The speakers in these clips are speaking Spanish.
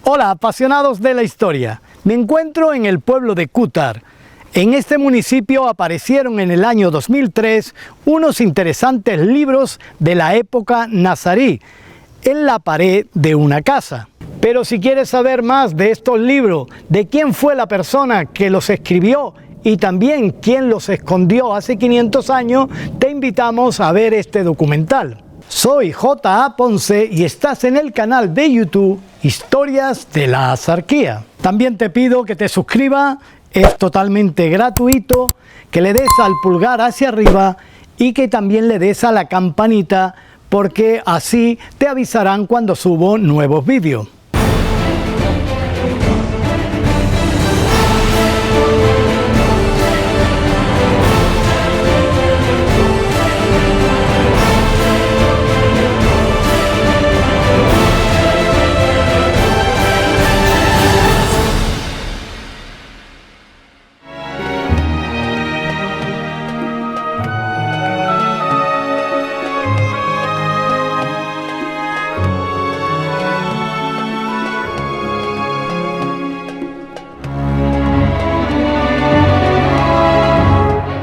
Hola, apasionados de la historia. Me encuentro en el pueblo de Cútar. En este municipio aparecieron en el año 2003 unos interesantes libros de la época nazarí en la pared de una casa. Pero si quieres saber más de estos libros, de quién fue la persona que los escribió y también quién los escondió hace 500 años, te invitamos a ver este documental. Soy J.A. Ponce y estás en el canal de YouTube Historias de la Azarquía. También te pido que te suscribas, es totalmente gratuito, que le des al pulgar hacia arriba y que también le des a la campanita porque así te avisarán cuando subo nuevos vídeos.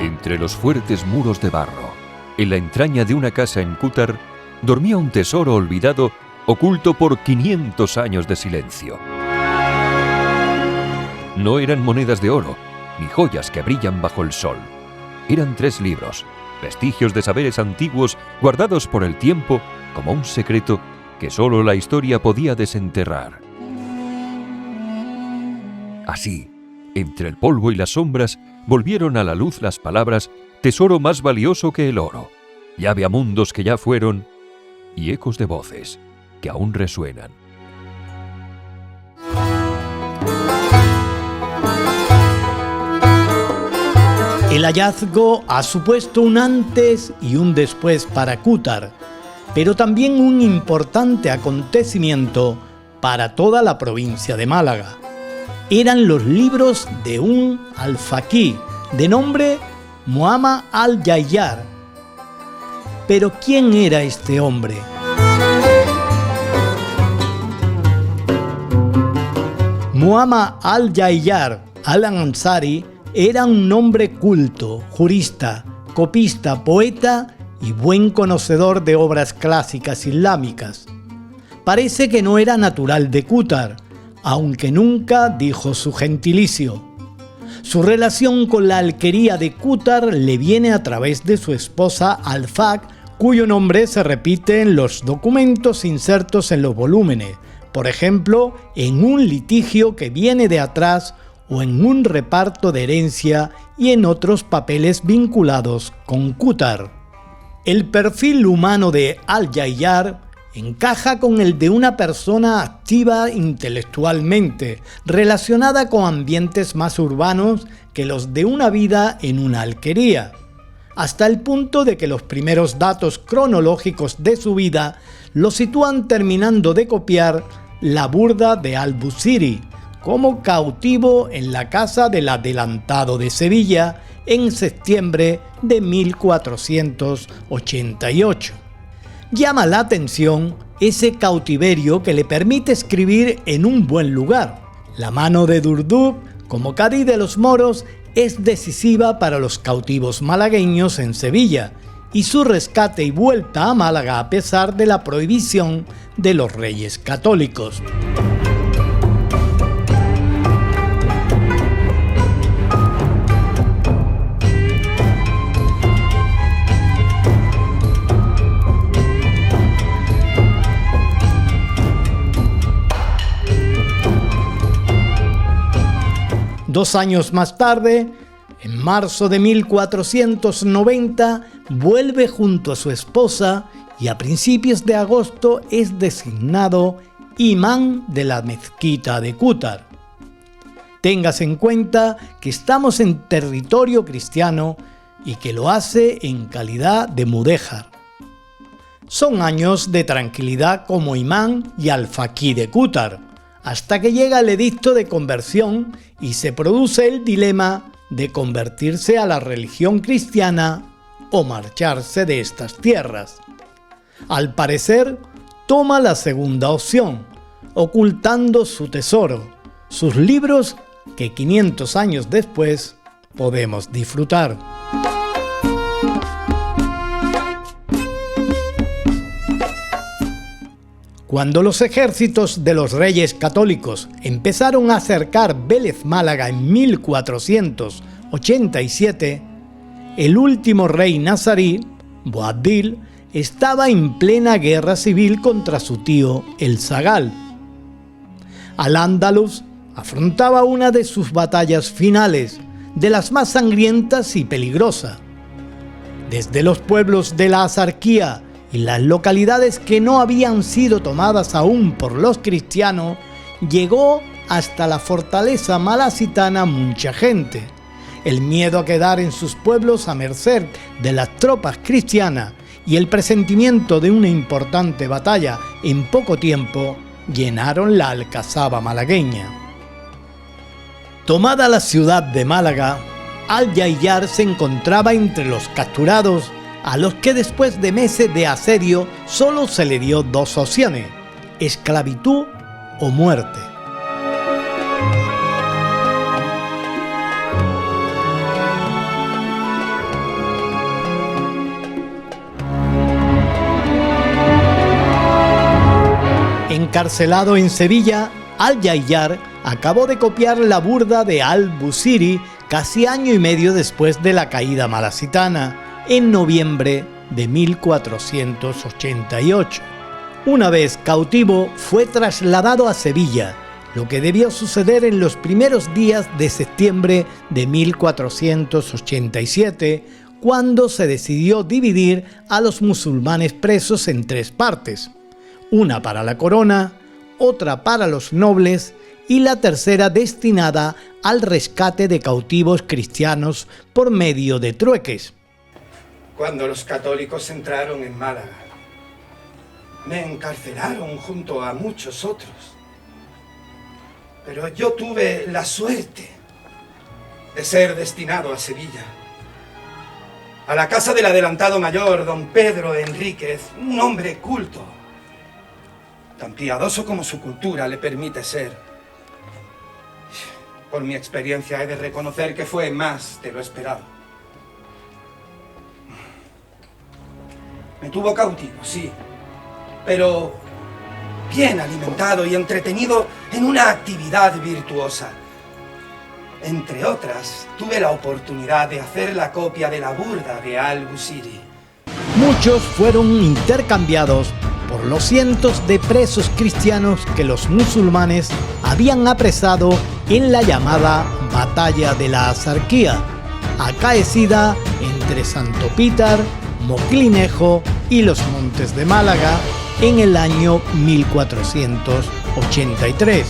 Entre los fuertes muros de barro, en la entraña de una casa en Cútar, dormía un tesoro olvidado, oculto por 500 años de silencio. No eran monedas de oro, ni joyas que brillan bajo el sol. Eran 3 libros, vestigios de saberes antiguos guardados por el tiempo como un secreto que solo la historia podía desenterrar. Así, entre el polvo y las sombras, volvieron a la luz las palabras «tesoro más valioso que el oro», llave a mundos que ya fueron y ecos de voces que aún resuenan. El hallazgo ha supuesto un antes y un después para Cútar, pero también un importante acontecimiento para toda la provincia de Málaga. Eran los libros de un alfaquí de nombre Muhammad al-Yayyar. Pero ¿quién era este hombre? Muhammad al-Yayyar al-Ansari era un hombre culto, jurista, copista, poeta y buen conocedor de obras clásicas islámicas. Parece que no era natural de Cútar, aunque nunca dijo su gentilicio. Su relación con la alquería de Cútar le viene a través de su esposa Alfaq, cuyo nombre se repite en los documentos insertos en los volúmenes, por ejemplo, en un litigio que viene de atrás o en un reparto de herencia y en otros papeles vinculados con Cútar. El perfil humano de al-Yayyar encaja con el de una persona activa intelectualmente, relacionada con ambientes más urbanos que los de una vida en una alquería, hasta el punto de que los primeros datos cronológicos de su vida lo sitúan terminando de copiar la burda de al-Busiri como cautivo en la casa del adelantado de Sevilla en septiembre de 1488. Llama la atención ese cautiverio que le permite escribir en un buen lugar. La mano de Durdub, como cadí de los moros, es decisiva para los cautivos malagueños en Sevilla y su rescate y vuelta a Málaga a pesar de la prohibición de los reyes católicos. Dos años más tarde, en marzo de 1490, vuelve junto a su esposa y a principios de agosto es designado imán de la mezquita de Cútar. Tengas en cuenta que estamos en territorio cristiano y que lo hace en calidad de mudéjar. Son años de tranquilidad como imán y alfaquí de Cútar, hasta que llega el edicto de conversión y se produce el dilema de convertirse a la religión cristiana o marcharse de estas tierras. Al parecer, toma la segunda opción, ocultando su tesoro, sus libros que 500 años después podemos disfrutar. Cuando los ejércitos de los reyes católicos empezaron a acercar Vélez Málaga en 1487, el último rey nazarí, Boabdil, estaba en plena guerra civil contra su tío el Zagal. Al-Ándalus afrontaba una de sus batallas finales, de las más sangrientas y peligrosas. Desde los pueblos de la Azarquía y las localidades que no habían sido tomadas aún por los cristianos, llegó hasta la fortaleza malacitana mucha gente. El miedo a quedar en sus pueblos a merced de las tropas cristianas y el presentimiento de una importante batalla en poco tiempo llenaron la alcazaba malagueña. Tomada la ciudad de Málaga, Al-Yayyar se encontraba entre los capturados, a los que después de meses de asedio solo se le dio dos opciones: esclavitud o muerte. Encarcelado en Sevilla, Al-Yayyar acabó de copiar la burda de Al-Busiri casi año y medio después de la caída malacitana, en noviembre de 1488. Una vez cautivo, fue trasladado a Sevilla, lo que debió suceder en los primeros días de septiembre de 1487, cuando se decidió dividir a los musulmanes presos en tres partes: una para la corona, otra para los nobles y la tercera destinada al rescate de cautivos cristianos por medio de trueques. Cuando los católicos entraron en Málaga, me encarcelaron junto a muchos otros. Pero yo tuve la suerte de ser destinado a Sevilla, a la casa del adelantado mayor, don Pedro Enríquez, un hombre culto, tan piadoso como su cultura le permite ser. Por mi experiencia he de reconocer que fue más de lo esperado. Me tuvo cautivo, sí, pero bien alimentado y entretenido en una actividad virtuosa. Entre otras, tuve la oportunidad de hacer la copia de la burda de Al-Busiri. Muchos fueron intercambiados por los cientos de presos cristianos que los musulmanes habían apresado en la llamada Batalla de la Azarquía, acaecida entre Santo Pítar, Moclinejo y los Montes de Málaga en el año 1483.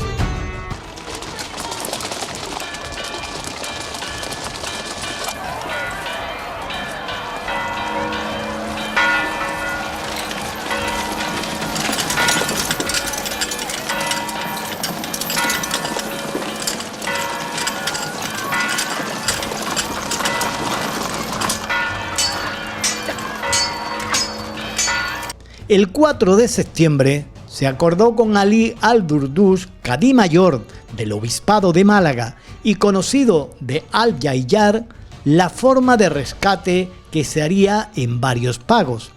El 4 de septiembre se acordó con Ali al-Durdús, cadí mayor del obispado de Málaga y conocido de Al-Yayyar, la forma de rescate que se haría en varios pagos,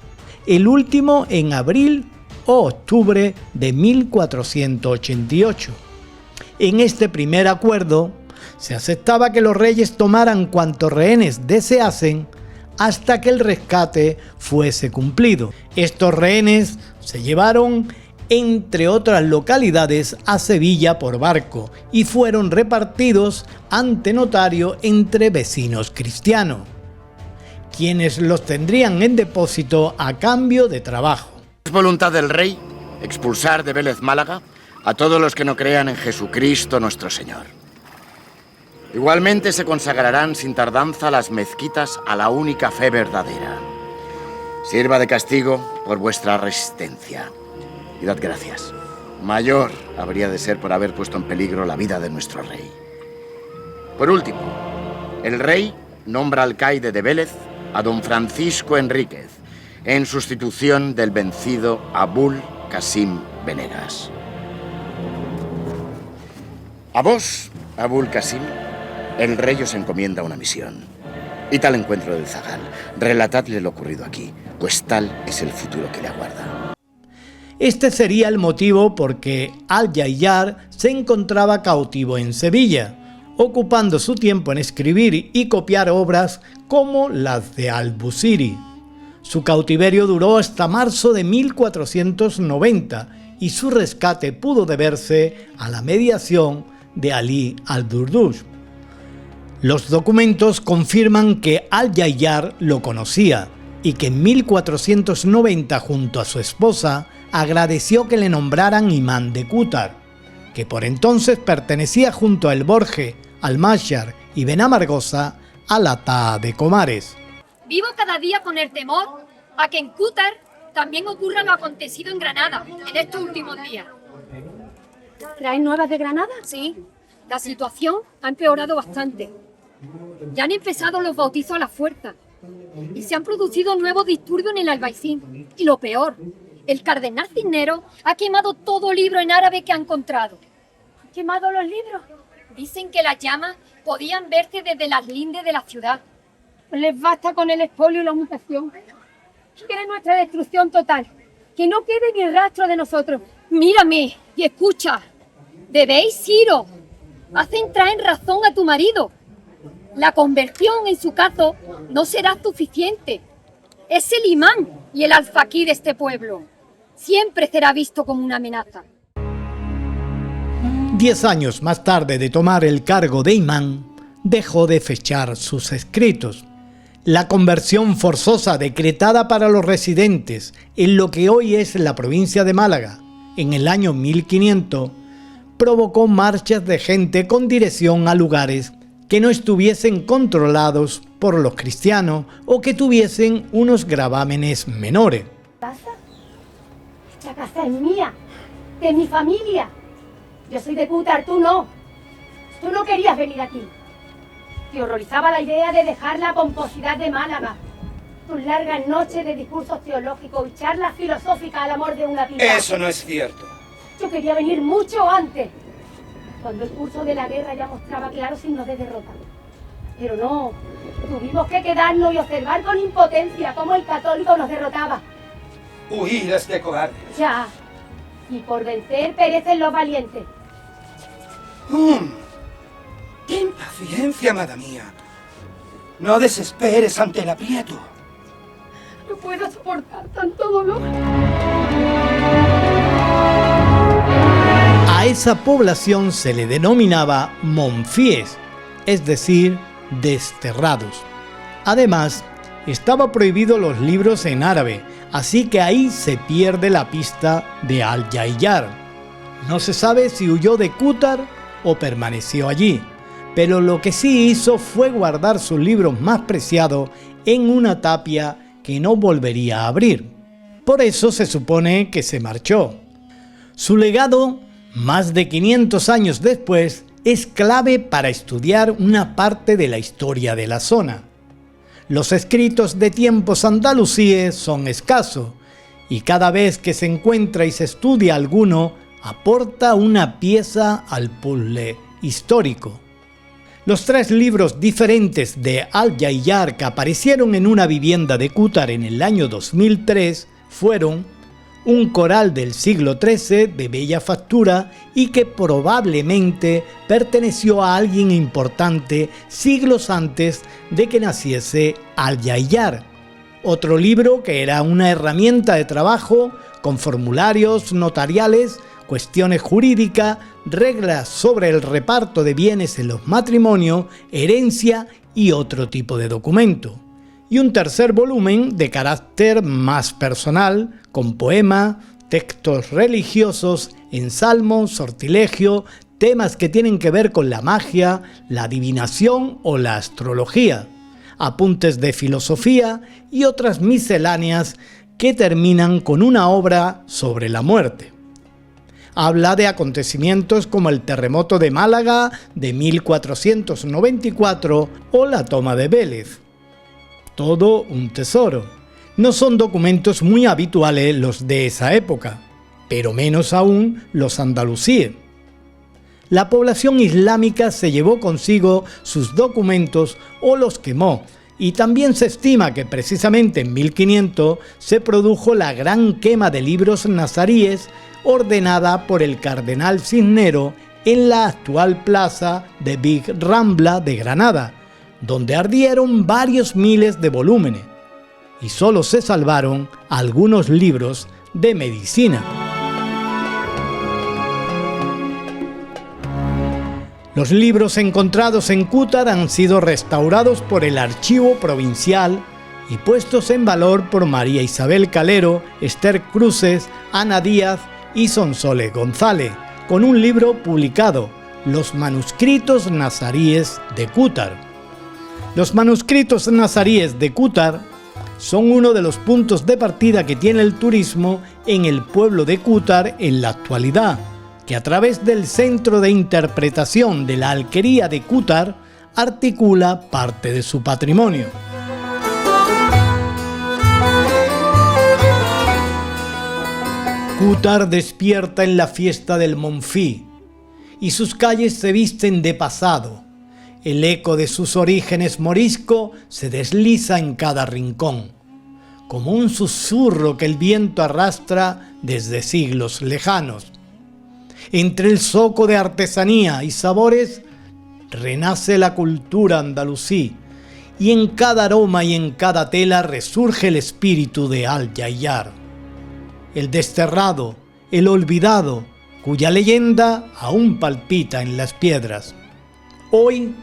el último en abril o octubre de 1488. En este primer acuerdo se aceptaba que los reyes tomaran cuantos rehenes deseasen hasta que el rescate fuese cumplido. Estos rehenes se llevaron, entre otras localidades, a Sevilla por barco y fueron repartidos ante notario entre vecinos cristianos, quienes los tendrían en depósito a cambio de trabajo. Es voluntad del rey expulsar de Vélez Málaga a todos los que no crean en Jesucristo nuestro Señor. Igualmente se consagrarán sin tardanza las mezquitas a la única fe verdadera. Sirva de castigo por vuestra resistencia. Y dad gracias. Mayor habría de ser por haber puesto en peligro la vida de nuestro rey. Por último, el rey nombra alcaide de Vélez a don Francisco Enríquez, en sustitución del vencido Abul Qasim Venegas. A vos, Abul Qasim, el rey os encomienda una misión. Y tal encuentro del zagal. Relatadle lo ocurrido aquí, pues tal es el futuro que le aguarda. Este sería el motivo por que Al-Jayyar se encontraba cautivo en Sevilla, ocupando su tiempo en escribir y copiar obras como las de Al-Busiri. Su cautiverio duró hasta marzo de 1490 y su rescate pudo deberse a la mediación de Ali al-Durdush. Los documentos confirman que Al-Jayyar lo conocía y que en 1490 junto a su esposa agradeció que le nombraran imán de Qútar, que por entonces pertenecía junto a El Borje, Almáshar y Benamargosa a la Taa de Comares. Vivo cada día con el temor a que en Qútar también ocurra lo acontecido en Granada en estos últimos días. ¿Traen nuevas de Granada? Sí, la situación ha empeorado bastante. Ya han empezado los bautizos a la fuerza y se han producido nuevos disturbios en el Albaicín. Y lo peor, el cardenal Cisneros ha quemado todo libro en árabe que ha encontrado. ¿Han quemado los libros? Dicen que las llamas podían verse desde las lindes de la ciudad. Pues les basta con el expolio y la mutación. Quieren nuestra destrucción total. Que no quede ni rastro de nosotros. Mírame y escucha. Debéis iros. Haz entrar en razón a tu marido. La conversión, en su caso, no será suficiente. Es el imán y el alfaquí de este pueblo. Siempre será visto como una amenaza. 10 años más tarde de tomar el cargo de imán, dejó de fechar sus escritos. La conversión forzosa decretada para los residentes en lo que hoy es la provincia de Málaga, en el año 1500, provocó marchas de gente con dirección a lugares que no estuviesen controlados por los cristianos o que tuviesen unos gravámenes menores. ¿Casa? Esta casa es mía, de mi familia. Yo soy de Qútar, tú no. Tú no querías venir aquí. Te horrorizaba la idea de dejar la pomposidad de Málaga, tus largas noches de discursos teológicos y charlas filosóficas al amor de una piba. Eso no es cierto. Yo quería venir mucho antes, cuando el curso de la guerra ya mostraba claros signos de derrota. Pero no, tuvimos que quedarnos y observar con impotencia cómo el católico nos derrotaba. Huir es de cobardes. Ya, y por vencer perecen los valientes. ¡Qué impaciencia, amada mía! No desesperes ante el aprieto. No puedo soportar tanto dolor. A esa población se le denominaba Monfíes, es decir, desterrados. Además, estaba prohibido los libros en árabe, así que ahí se pierde la pista de Al-Jayyar. No se sabe si huyó de Qútar o permaneció allí, pero lo que sí hizo fue guardar sus libros más preciados en una tapia que no volvería a abrir. Por eso se supone que se marchó. Su legado, más de 500 años después, es clave para estudiar una parte de la historia de la zona. Los escritos de tiempos andalusíes son escasos, y cada vez que se encuentra y se estudia alguno, aporta una pieza al puzzle histórico. Los 3 libros diferentes de Al-Jayyar que aparecieron en una vivienda de Qútar en el año 2003 fueron un coral del siglo XIII de bella factura y que probablemente perteneció a alguien importante siglos antes de que naciese Al-Jayyar. Otro libro que era una herramienta de trabajo con formularios notariales, cuestiones jurídicas, reglas sobre el reparto de bienes en los matrimonios, herencia y otro tipo de documento. Y un tercer volumen de carácter más personal, con poemas, textos religiosos, ensalmos, sortilegio, temas que tienen que ver con la magia, la adivinación o la astrología, apuntes de filosofía y otras misceláneas que terminan con una obra sobre la muerte. Habla de acontecimientos como el terremoto de Málaga de 1494 o la toma de Vélez. Todo un tesoro. No son documentos muy habituales los de esa época, pero menos aún los andalusíes. la población islámica se llevó consigo sus documentos o los quemó, y también se estima que precisamente en 1500 se produjo la gran quema de libros nazaríes ordenada por el cardenal Cisnero en la actual plaza de Big Rambla de Granada, donde ardieron varios miles de volúmenes, y solo se salvaron algunos libros de medicina. Los libros encontrados en Cútar han sido restaurados por el Archivo Provincial y puestos en valor por María Isabel Calero, Esther Cruces, Ana Díaz y Sonsoles González, con un libro publicado, Los manuscritos nazaríes de Cútar. Los manuscritos nazaríes de Cútar son uno de los puntos de partida que tiene el turismo en el pueblo de Cútar en la actualidad, que a través del Centro de Interpretación de la Alquería de Cútar articula parte de su patrimonio. Cútar despierta en la fiesta del Monfí y sus calles se visten de pasado. El eco de sus orígenes morisco se desliza en cada rincón, como un susurro que el viento arrastra desde siglos lejanos. Entre el zoco de artesanía y sabores renace la cultura andalusí, y en cada aroma y en cada tela resurge el espíritu de Al-Yayyar, el desterrado, el olvidado, cuya leyenda aún palpita en las piedras. Hoy,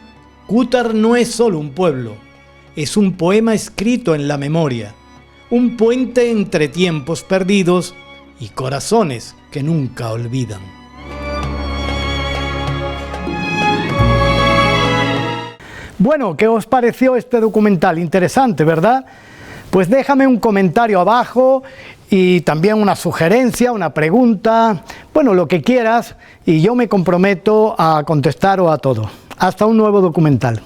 Cútar no es solo un pueblo, es un poema escrito en la memoria, un puente entre tiempos perdidos y corazones que nunca olvidan. Bueno, ¿qué os pareció este documental? Interesante, ¿verdad? Pues déjame un comentario abajo y también una sugerencia, una pregunta, bueno, lo que quieras, y yo me comprometo a contestar a todo. Hasta un nuevo documental.